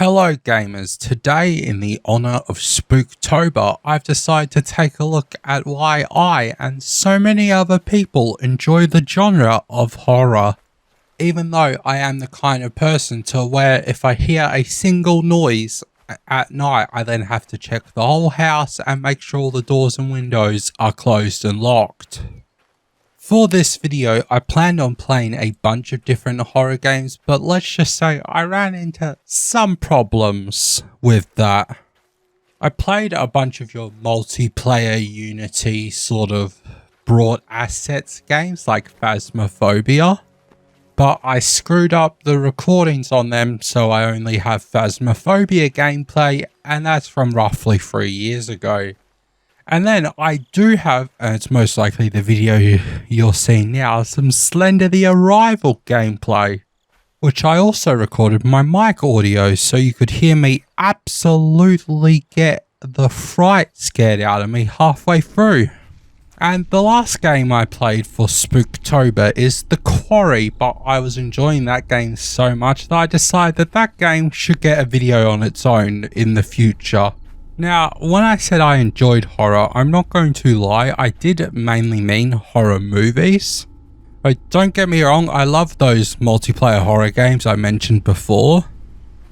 Hello gamers, today in the honour of Spooktober, I've decided to take a look at why I and so many other people enjoy the genre of horror. Even though I am the kind of person to where if I hear a single noise at night, I then have to check the whole house and make sure all the doors and windows are closed and locked. For this video, I planned on playing a bunch of different horror games, but let's just say I ran into some problems with that. I played a bunch of your multiplayer Unity sort of broad assets games like Phasmophobia, but I screwed up the recordings on them, so I only have Phasmophobia gameplay, and that's from roughly 3 years ago. And then I do have, and it's most likely the video you're seeing now, some Slender The Arrival gameplay, which I also recorded my mic audio so you could hear me absolutely get the fright scared out of me halfway through. And the last game I played for Spooktober is The Quarry, but I was enjoying that game so much that I decided that that game should get a video on its own in the future. Now, when I said I enjoyed horror, I'm not going to lie, I did mainly mean horror movies. But don't get me wrong, I love those multiplayer horror games I mentioned before,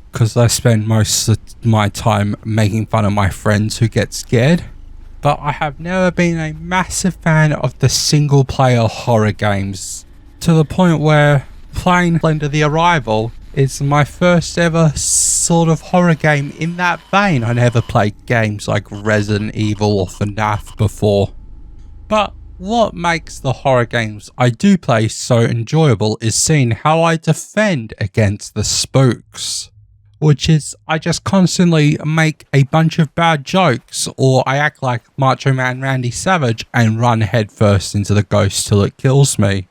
because I spend most of my time making fun of my friends who get scared. But I have never been a massive fan of the single player horror games, to the point where playing Slender The Arrival is my first ever sort of horror game in that vein. I never played games like Resident Evil or FNAF before. But what makes the horror games I do play so enjoyable is seeing how I defend against the spooks. Which is, I just constantly make a bunch of bad jokes, or I act like Macho Man Randy Savage and run headfirst into the ghost till it kills me.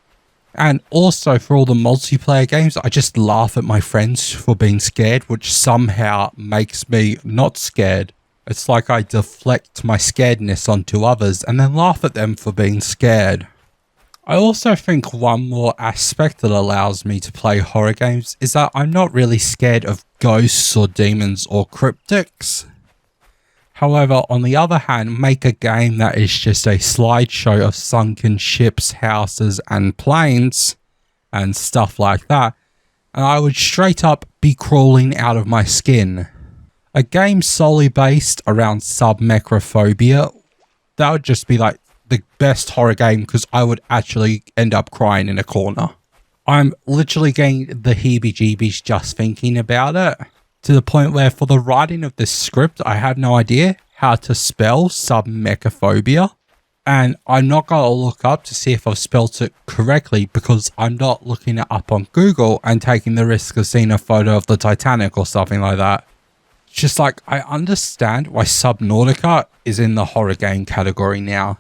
And also for all the multiplayer games, I just laugh at my friends for being scared, which somehow makes me not scared. It's like I deflect my scaredness onto others and then laugh at them for being scared. I also think one more aspect that allows me to play horror games is that I'm not really scared of ghosts or demons or cryptics. However, on the other hand, make a game that is just a slideshow of sunken ships, houses and planes and stuff like that, and I would straight up be crawling out of my skin. A game solely based around submechrophobia, that would just be like the best horror game because I would actually end up crying in a corner. I'm literally getting the heebie-jeebies just thinking about it. To the point where for the writing of this script, I have no idea how to spell submechophobia. And I'm not going to look up to see if I've spelt it correctly because I'm not looking it up on Google and taking the risk of seeing a photo of the Titanic or something like that. Just like, I understand why Subnautica is in the horror game category now.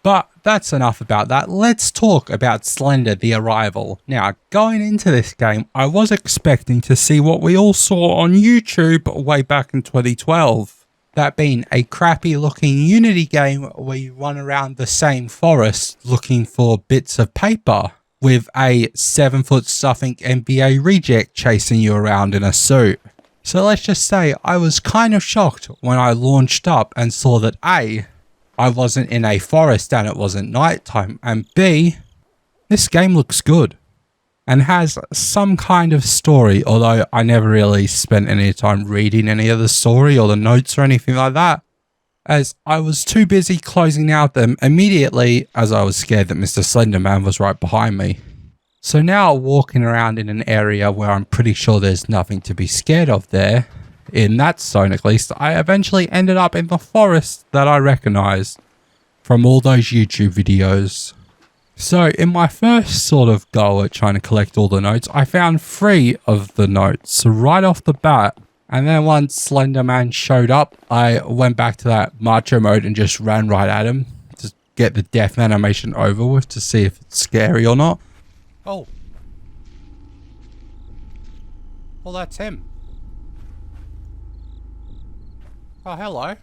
But that's enough about that. Let's talk about Slender The Arrival. Now, going into this game, I was expecting to see what we all saw on YouTube way back in 2012. That being a crappy looking Unity game where you run around the same forest looking for bits of paper with a 7-foot something NBA reject chasing you around in a suit. So let's just say I was kind of shocked when I launched up and saw that A, I wasn't in a forest and it wasn't nighttime, and B, this game looks good and has some kind of story, although I never really spent any time reading any of the story or the notes or anything like that, as I was too busy closing out them immediately as I was scared that Mr. Slenderman was right behind me. So now walking around in an area where I'm pretty sure there's nothing to be scared of there, in that zone at least, I eventually ended up in the forest that I recognized from all those YouTube videos. So in my first sort of go at trying to collect all the notes, I found 3 of the notes right off the bat. And then once Slenderman showed up, I went back to that macho mode and just ran right at him to get the death animation over with to see if it's scary or not. Oh. Well, that's him. Oh, hello.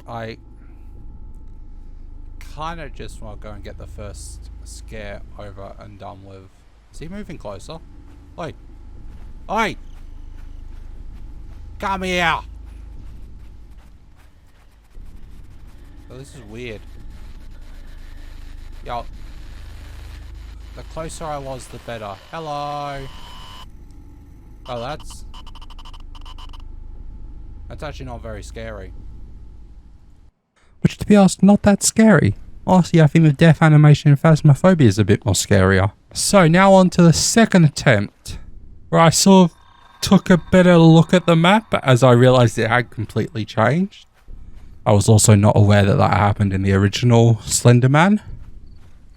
I kind of just want to go and get the first scare over and done with. Is he moving closer? Oi! Oi! Come here! Oh, this is weird. Yo. The closer I was, the better. Hello! Oh, that's actually not very scary. Which, to be honest, not that scary. Honestly, I think the death animation in Phasmophobia is a bit more scarier. So, now on to the second attempt, where I sort of took a better look at the map as I realised it had completely changed. I was also not aware that that happened in the original Slender Man.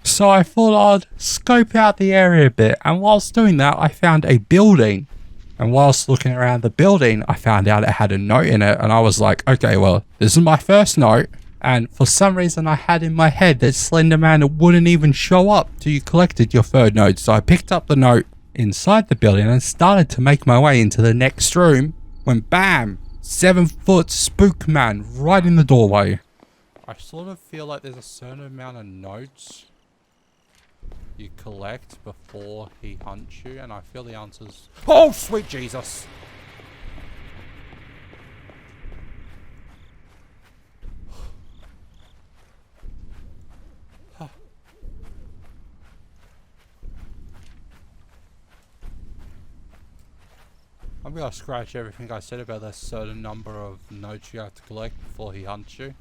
So I thought I'd scope out the area a bit, and whilst doing that I found a building. And whilst looking around the building I found out it had a note in it, and I was like, okay, well, this is my first note. And for some reason I had in my head that Slender Man wouldn't even show up till you collected your third note. So I picked up the note inside the building and started to make my way into the next room when bam! 7-foot spook man right in the doorway. I sort of feel like there's a certain amount of notes you collect before he hunts you, and I feel the answer's... Oh, sweet Jesus! I'm gonna scratch everything I said about that certain number of notes you have to collect before he hunts you.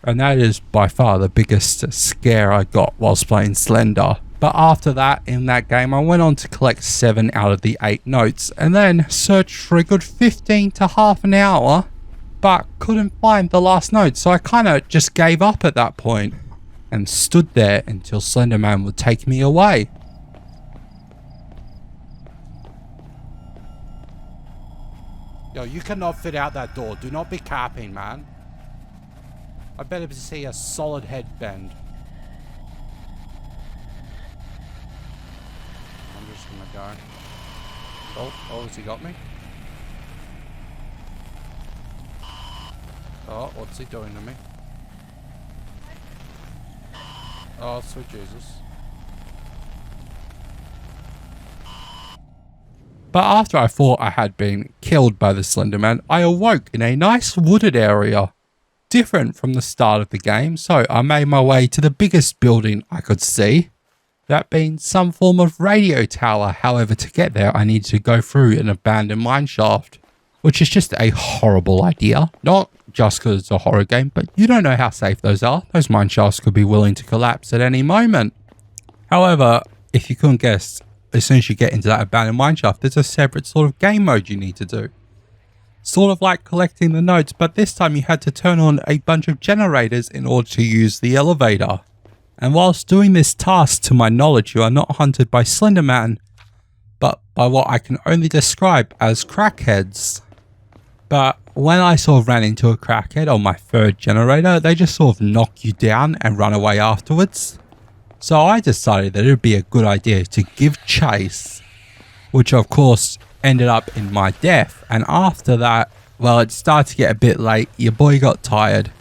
And that is by far the biggest scare I got whilst playing Slender. But after that, in that game, I went on to collect 7 out of the 8 notes, and then searched for a good 15 to half an hour, but couldn't find the last note. So I kind of just gave up at that point, and stood there until Slender Man would take me away. Yo, you cannot fit out that door. Do not be capping, man. I better see a solid head bend. I'm just gonna go. Oh, has he got me? Oh, what's he doing to me? Oh, sweet Jesus. But after I thought I had been killed by the Slender Man, I awoke in a nice wooded area, different from the start of the game, so I made my way to the biggest building I could see, that being some form of radio tower. However, to get there I needed to go through an abandoned mineshaft, which is just a horrible idea. Not just because it's a horror game, but you don't know how safe those are. Those mineshafts could be willing to collapse at any moment. However, if you couldn't guess, as soon as you get into that abandoned mineshaft, there's a separate sort of game mode you need to do. Sort of like collecting the notes, but this time you had to turn on a bunch of generators in order to use the elevator. And whilst doing this task, to my knowledge, you are not hunted by Slender Man, but by what I can only describe as crackheads. But when I sort of ran into a crackhead on my third generator, they just sort of knock you down and run away afterwards. So I decided that it would be a good idea to give chase, which of course ended up in my death. And after that, well, it started to get a bit late. Your boy got tired.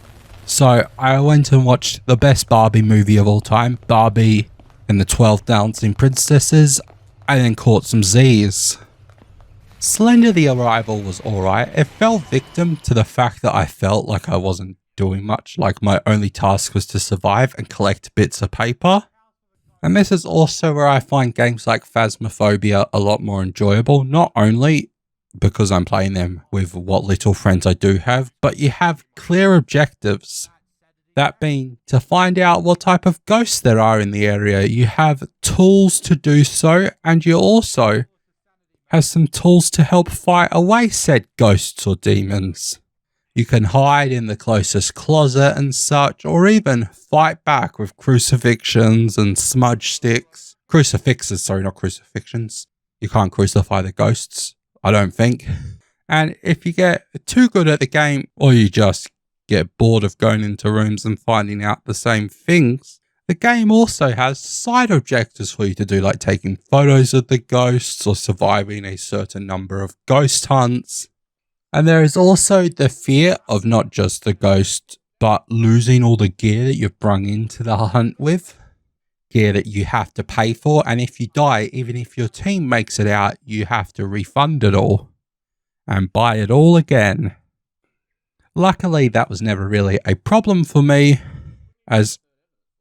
So I went and watched the best Barbie movie of all time, Barbie and the 12 Dancing Princesses, and then caught some Z's. Slender The Arrival was alright. It fell victim to the fact that I felt like I wasn't doing much, like my only task was to survive and collect bits of paper. And this is also where I find games like Phasmophobia a lot more enjoyable, not only because I'm playing them with what little friends I do have, but you have clear objectives. That being to find out what type of ghosts there are in the area. You have tools to do so, and you also have some tools to help fight away said ghosts or demons. You can hide in the closest closet and such, or even fight back with crucifixions and smudge sticks. Crucifixes, sorry, not crucifixions. You can't crucify the ghosts, I don't think. And if you get too good at the game, or you just get bored of going into rooms and finding out the same things, the game also has side objectives for you to do, like taking photos of the ghosts or surviving a certain number of ghost hunts. And there is also the fear of not just the ghost, but losing all the gear that you've brung into the hunt with, gear that you have to pay for, and if you die, even if your team makes it out, you have to refund it all and buy it all again. Luckily, that was never really a problem for me, as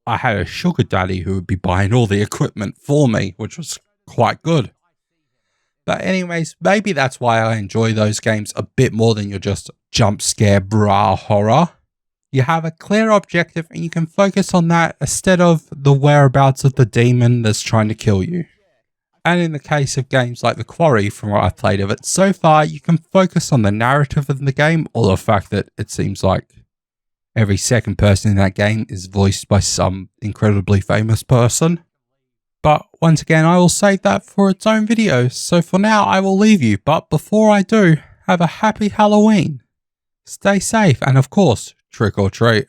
I had a sugar daddy who would be buying all the equipment for me, which was quite good. But anyways, maybe that's why I enjoy those games a bit more than your just jump scare bra horror. You have a clear objective and you can focus on that instead of the whereabouts of the demon that's trying to kill you. And in the case of games like The Quarry, from what I've played of it so far, you can focus on the narrative of the game, or the fact that it seems like every second person in that game is voiced by some incredibly famous person. But once again, I will save that for its own video, so for now I will leave you. But before I do, have a happy Halloween. Stay safe and of course, trick or treat.